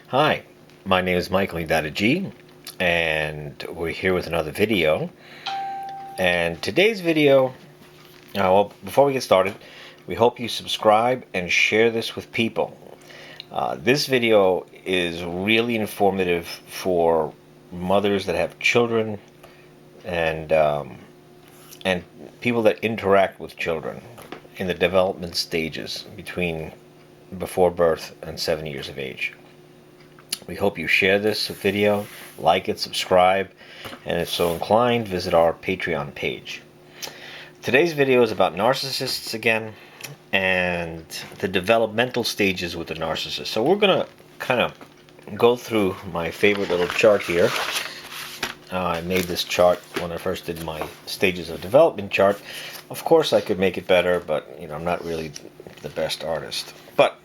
Hi, my name is Michael G, and we're here with another video. And today's video, before we get started, we hope you subscribe and share this with people. This video is really informative for mothers that have children and people that interact with children in the development stages between before birth and 7 years of age. We hope you share this video, like it, subscribe, and if so inclined, visit our Patreon page. Today's video is about narcissists again, and the developmental stages with the narcissist. So we're going to kind of go through my favorite little chart here. I made this chart when I first did my stages of development chart. Of course I could make it better, but I'm not really the best artist. But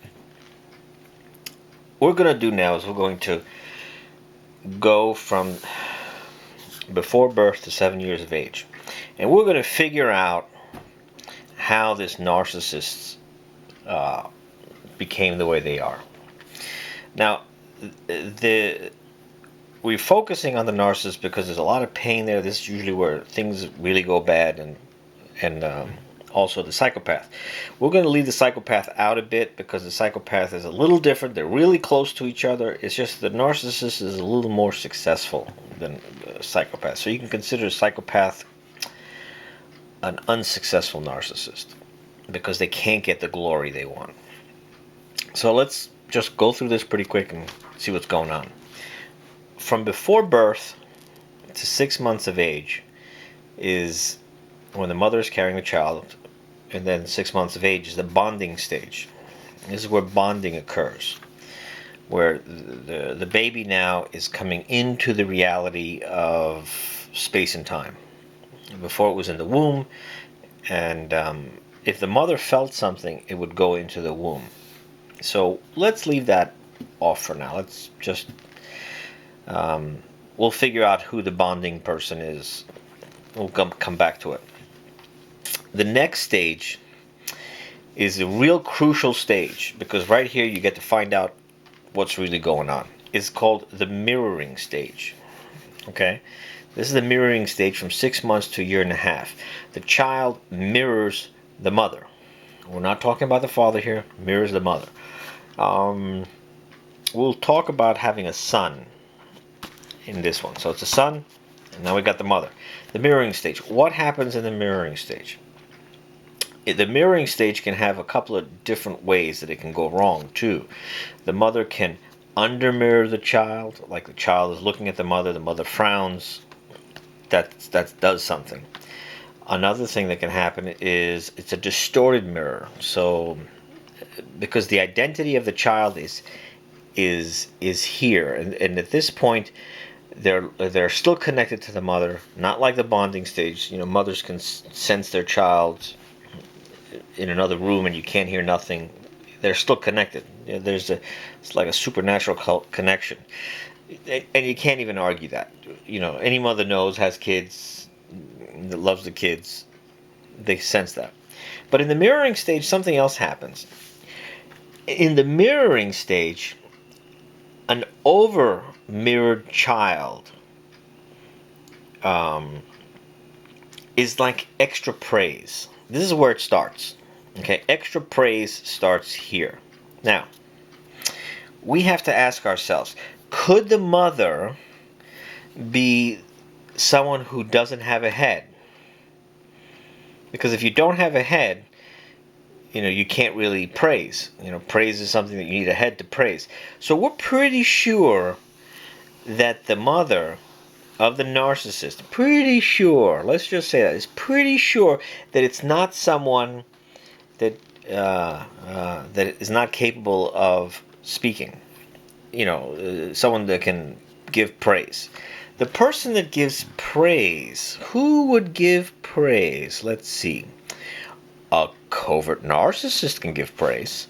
what we're going to do now is we're going to go from before birth to 7 years of age. And we're going to figure out how this narcissist became the way they are. Now, we're focusing on the narcissist because there's a lot of pain there. This is usually where things really go bad, and also the psychopath. We're going to leave the psychopath out a bit because the psychopath is a little different. They're really close to each other. It's just the narcissist is a little more successful than the psychopath. So you can consider a psychopath an unsuccessful narcissist because they can't get the glory they want. So let's just go through this pretty quick and see what's going on. From before birth to 6 months of age is when the mother is carrying the child, and then 6 months of age is the bonding stage. This is where bonding occurs, where the baby now is coming into the reality of space and time. Before it was in the womb, and if the mother felt something, it would go into the womb. So let's leave that off for now. Let's just we'll figure out who the bonding person is. We'll come back to it. The next stage is a real crucial stage because right here you get to find out what's really going on. It's called the mirroring stage. Okay? This is the mirroring stage from 6 months to a year and a half. The child mirrors the mother. We're not talking about the father here. Mirrors the mother. We'll talk about having a son in this one. So it's a son, and now we got the mother. The mirroring stage. What happens in the mirroring stage? The mirroring stage can have a couple of different ways that it can go wrong too. The mother can under-mirror the child, like the child is looking at the mother frowns. That does something. Another thing that can happen is it's a distorted mirror. So because the identity of the child is here, and at this point they're still connected to the mother, not like the bonding stage. Mothers can sense their child in another room and you can't hear nothing. They're still connected. It's like a supernatural connection, and you can't even argue that. Any mother knows, has kids, that loves the kids, they sense that. But in the mirroring stage, something else happens. In the mirroring stage, an over mirrored child is like extra praise. This is where it starts. Okay, extra praise starts here. Now, we have to ask ourselves, could the mother be someone who doesn't have a head? Because if you don't have a head, you can't really praise. Praise is something that you need a head to praise. So we're pretty sure that the mother of the narcissist, let's just say that, is pretty sure that it's not someone that that is not capable of speaking. Someone that can give praise. The person that gives praise, who would give praise? Let's see. A covert narcissist can give praise.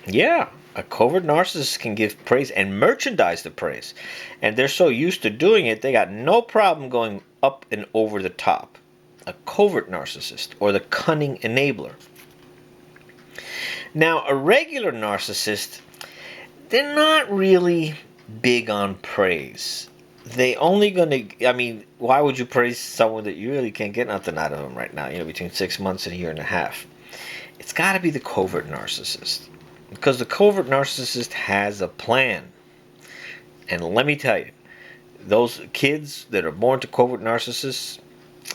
Yeah, a covert narcissist can give praise and merchandise the praise. And they're so used to doing it, they got no problem going up and over the top. A covert narcissist, or the cunning enabler. Now, a regular narcissist, they're not really big on praise. They only gonna, I mean, why would you praise someone that you really can't get nothing out of them right now, between 6 months and a year and a half? It's got to be the covert narcissist. Because the covert narcissist has a plan. And let me tell you, those kids that are born to covert narcissists,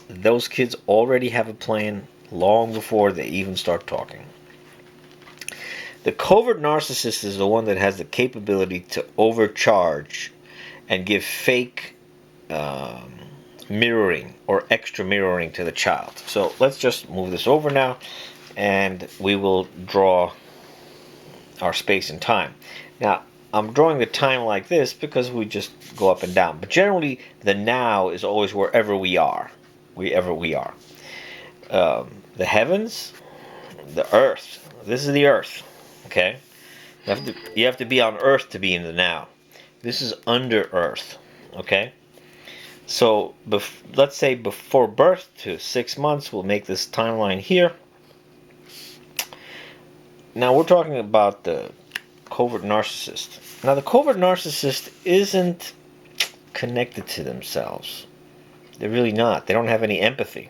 those kids already have a plan long before they even start talking. The covert narcissist is the one that has the capability to overcharge and give fake mirroring or extra mirroring to the child. So let's just move this over now, and we will draw our space and time. Now, I'm drawing the time like this because we just go up and down. But generally, the now is always wherever we are. Wherever we are. The heavens, the earth. This is the earth. Okay? You have to be on earth to be in the now. This is under earth. Okay? So, let's say before birth to 6 months, we'll make this timeline here. Now, we're talking about the covert narcissist. Now, the covert narcissist isn't connected to themselves. They're really not. They don't have any empathy.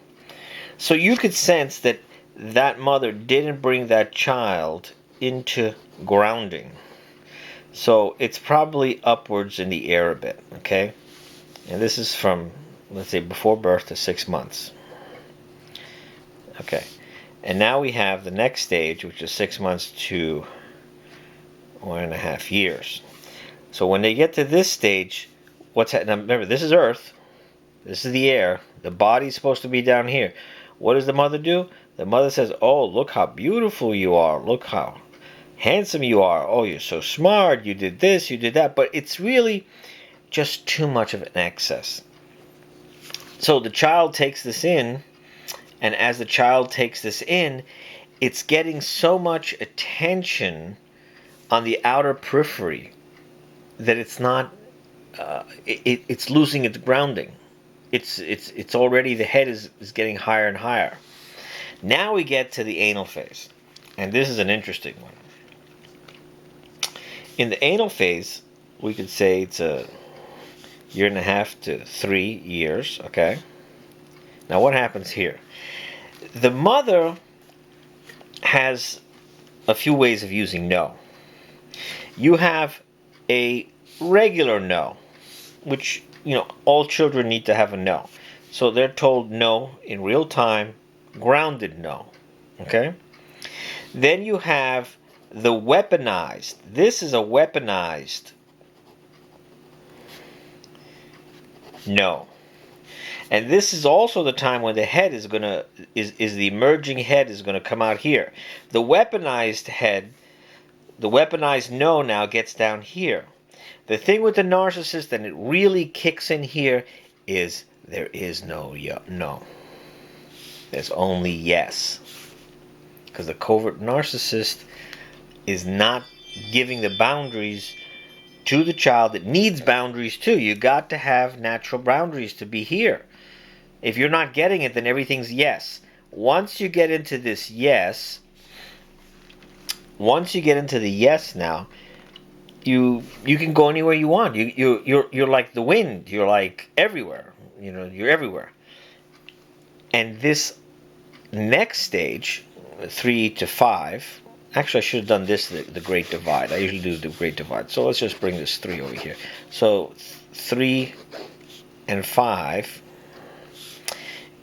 So you could sense that that mother didn't bring that child into grounding. So it's probably upwards in the air a bit, okay? And this is from, let's say, before birth to 6 months. Okay. And now we have the next stage, which is 6 months to 1.5 years. So when they get to this stage, what's happening? Now remember, this is earth. This is the air. The body's supposed to be down here. What does the mother do? The mother says, oh, look how beautiful you are. Look how handsome you are. Oh, you're so smart. You did this, you did that. But it's really just too much of an excess. So the child takes this in, and as the child takes this in, it's getting so much attention on the outer periphery that it's not, it's losing its grounding. It's already, the head is getting higher and higher. Now we get to the anal phase. And this is an interesting one. In the anal phase, we could say it's a 1.5 to 3 years, okay? Now what happens here? The mother has a few ways of using no. You have a regular no, which, all children need to have a no. So they're told no in real time, grounded no, okay? Then you have the weaponized. This is a weaponized no. And this is also the time when the head is the emerging head is gonna come out here. The weaponized head, the weaponized no now gets down here. The thing with the narcissist, and it really kicks in here, is there is no no. There's only yes. Because the covert narcissist is not giving the boundaries to the child that needs boundaries too. You got to have natural boundaries to be here. If you're not getting it, then everything's yes. Once you get into this yes, once you get into the yes now, you can go anywhere you want. You're like the wind. You're like everywhere. You're everywhere. And this next stage, 3 to 5. Actually, I should have done this, the Great Divide. I usually do the Great Divide. So let's just bring this 3 over here. So 3 and 5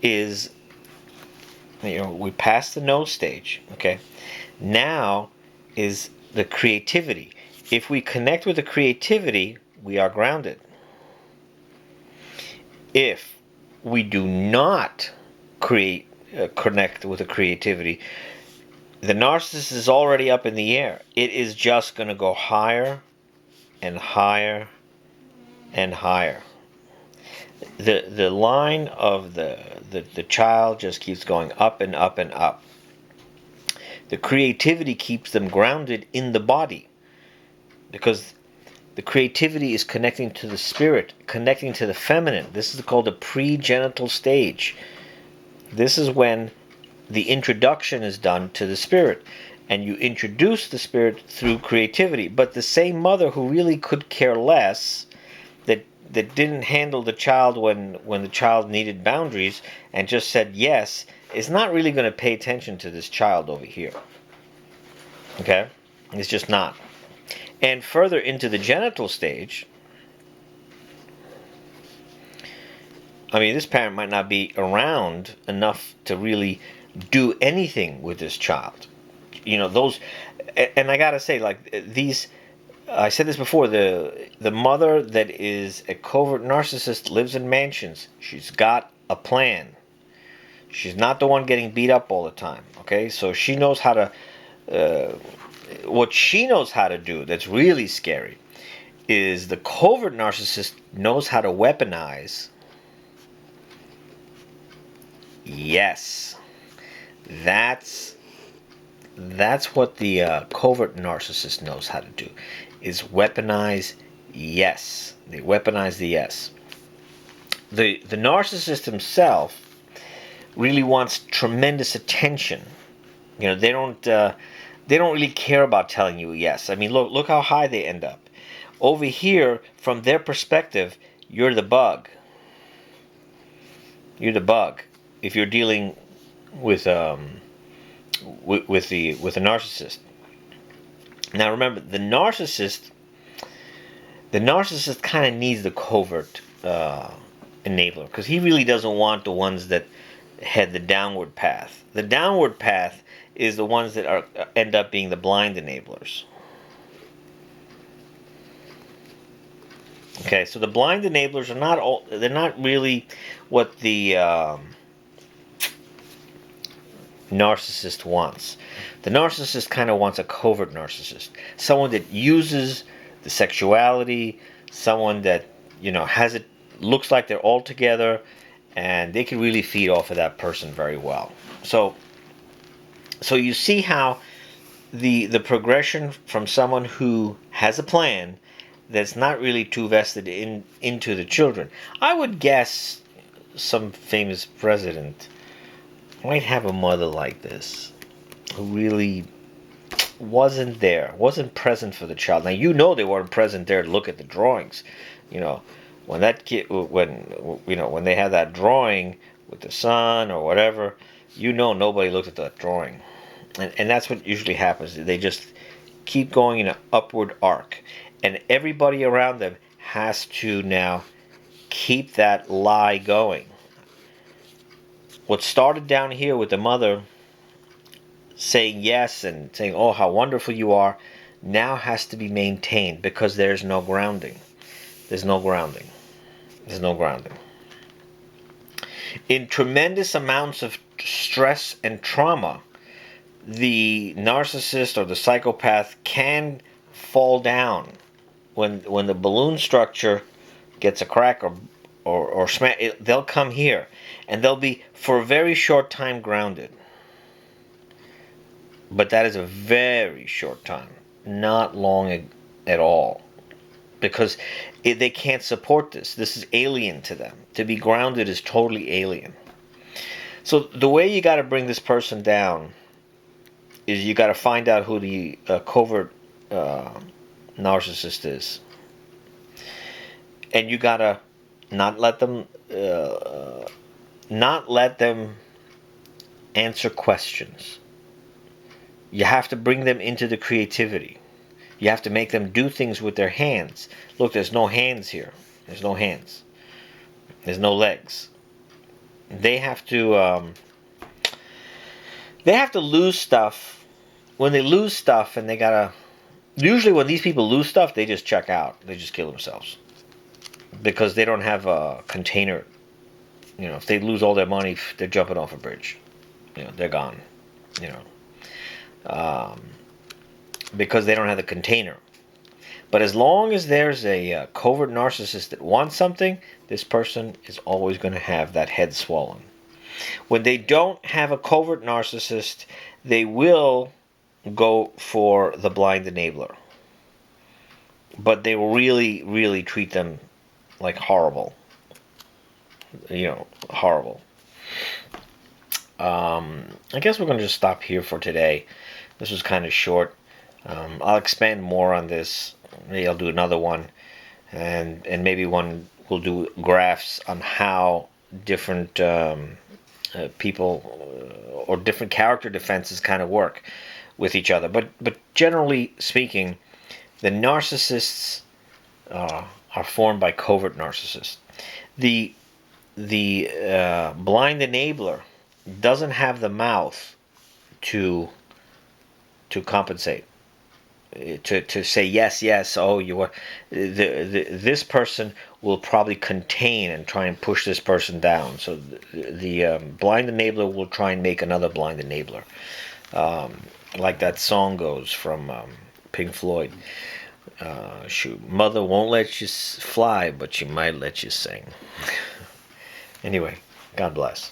is, we passed the no stage. Okay. Now is the creativity. If we connect with the creativity, we are grounded. If we do not connect with the creativity, the narcissist is already up in the air. It is just going to go higher and higher and higher. The line of the child just keeps going up and up and up. The creativity keeps them grounded in the body, because the creativity is connecting to the spirit, connecting to the feminine. This is called the pre-genital stage. This is when the introduction is done to the spirit. and you introduce the spirit through creativity. But the same mother who really could care less, that didn't handle the child when the child needed boundaries and just said yes, is not really going to pay attention to this child over here. Okay? It's just not. And further into the genital stage, I mean, this parent might not be around enough to really do anything with this child. You know, those, and I gotta say, like, these, I said this before, the mother that is a covert narcissist lives in mansions. She's got a plan. She's not the one getting beat up all the time, okay? So she knows how to, what she knows how to do that's really scary is the covert narcissist knows how to weaponize. Yes, that's what the covert narcissist knows how to do, is weaponize yes. They weaponize the yes. The narcissist himself really wants tremendous attention. You know, they don't really care about telling you yes. I mean, look how high they end up. Over here, from their perspective, you're the bug. You're the bug. If you're dealing with a narcissist. Now remember, the narcissist kind of needs the covert enabler, because he really doesn't want the ones that head the downward path. The downward path is the ones that end up being the blind enablers. Okay, so the blind enablers are they're not really what the narcissist wants. The narcissist kind of wants a covert narcissist, someone that uses the sexuality, someone that, you know, has it, looks like they're all together, and they can really feed off of that person very well. So you see how the progression from someone who has a plan that's not really too vested into the children. I would guess some famous president might have a mother like this, who really wasn't present for the child. Now, you know, they weren't present there to look at the drawings. You know, when that kid, when they had that drawing with the sun or whatever, you know, nobody looked at that drawing. And that's what usually happens. They just keep going in an upward arc. And everybody around them has to now keep that lie going. What started down here with the mother saying yes and saying, oh, how wonderful you are, now has to be maintained, because there's no grounding. There's no grounding. There's no grounding. In tremendous amounts of stress and trauma, the narcissist or the psychopath can fall down when the balloon structure gets a crack or smash. They'll come here, and they'll be for a very short time grounded. But that is a very short time, not long at all, because they can't support this. This is alien to them. To be grounded is totally alien. So the way you got to bring this person down is you got to find out who the covert narcissist is, and you got to not let them answer questions. You have to bring them into the creativity. You have to make them do things with their hands. Look, there's no hands here. There's no hands. There's no legs. They have to lose stuff. When they lose stuff, and they gotta, usually when these people lose stuff, they just check out. They just kill themselves, because they don't have a container. You know, if they lose all their money, they're jumping off a bridge. You know, they're gone. You know. Because they don't have the container. But as long as there's a covert narcissist that wants something, this person is always going to have that head swollen. When they don't have a covert narcissist, they will go for the blind enabler. But they will really, really treat them like horrible. You know, horrible. I guess we're going to just stop here for today. This was kind of short. I'll expand more on this. Maybe I'll do another one, and maybe one will do graphs on how different people or different character defenses kind of work with each other. But generally speaking, the narcissists are formed by covert narcissists. The blind enabler doesn't have the mouth to compensate, to say yes, yes. Oh, you are this person will probably contain and try and push this person down. So the blind enabler will try and make another blind enabler, like that song goes from Pink Floyd. Shoot, mother won't let you fly, but she might let you sing. Anyway, God bless.